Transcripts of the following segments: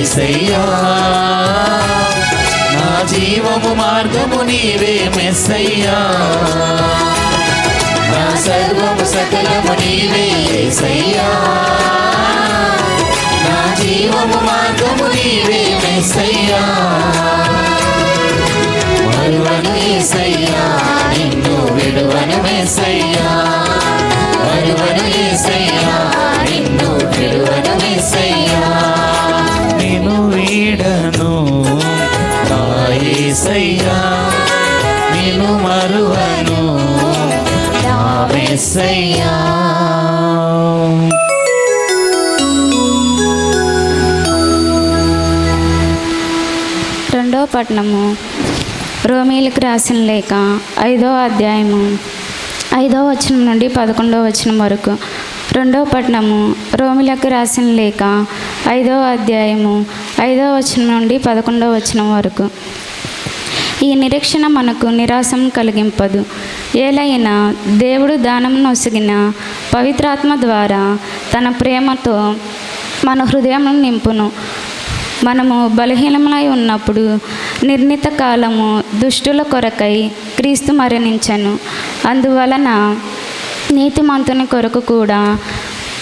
యేసయ్యా, నా జీవము మార్గము నీవే మెస్సయ్యా, నా సర్వము సకలము నీవే యేసయ్యా, నా జీవము మార్గము నీవే మెస్సయ్యా. మరువను యేసయ్యా, నిన్ను విడువను మెస్సయ్యా, మరువను యేసయ్యా, నిన్ను విడువను మెస్సయ్యా. నిన్ను వీడను నా యేసయ్యా, నిన్ను మరువను నా మెస్సయ్యా. రెండవ పట్టణము రోమీలకు రాసిన లేఖ 5వ అధ్యాయము 5వ వచనం నుండి 11వ వచనం వరకు. రెండవ పట్టణము రోమీలకు రాసిన లేఖ 5వ అధ్యాయము 5వ వచనం నుండి 11వ వచనం వరకు. ఈ నిరీక్షణ మనకు నిరాశం కలిగింపదు. ఏలైనా దేవుడు దానం నొసగిన పవిత్రాత్మ ద్వారా తన ప్రేమతో మన హృదయం నింపును. మనము బలహీనమై ఉన్నప్పుడు నిర్ణీత కాలము దుష్టుల కొరకై క్రీస్తు మరణించెను. అందువలన నీతిమంతుని కొరకు కూడా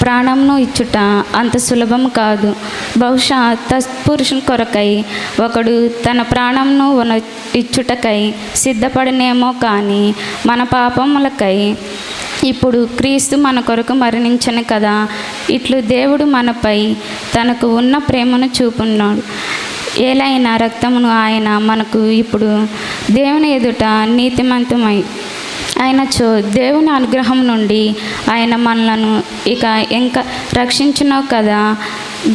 ప్రాణంను ఇచ్చుట అంత సులభం కాదు. బహుశా తత్పురుషుని కొరకై ఒకడు తన ప్రాణంను ఇచ్చుటకై సిద్ధపడినేమో కానీ మన పాపములకై ఇప్పుడు క్రీస్తు మన కొరకు మరణించను కదా. ఇట్లు దేవుడు మనపై తనకు ఉన్న ప్రేమను చూపున్నాడు. ఏలైనా రక్తమును ఆయన మనకు ఇప్పుడు దేవుని ఎదుట నీతిమంతమై ఆయనచో దేవుని అనుగ్రహం నుండి ఆయన మనలను ఇంకా రక్షించునో కదా.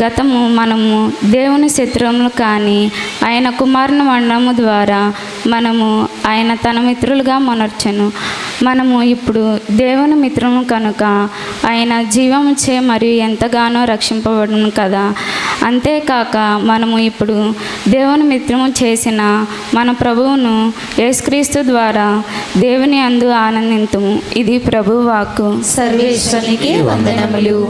గతము మనము దేవుని శత్రువులు కానీ ఆయన కుమారుని మరణము ద్వారా మనము ఆయన తన మిత్రులుగా మొనర్చెను. మనము ఇప్పుడు దేవుని మిత్రులు కనుక ఆయన జీవముచే మరియు ఎంతగానో రక్షింపబడును కదా. అంతేకాక మనము ఇప్పుడు దేవుని మిత్రము చేసిన మన ప్రభువును యేసుక్రీస్తు ద్వారా దేవుని అందు ఆనందింతుము. ఇది ప్రభువు వాక్కు. సర్వేశ్వరునికి వందనములు.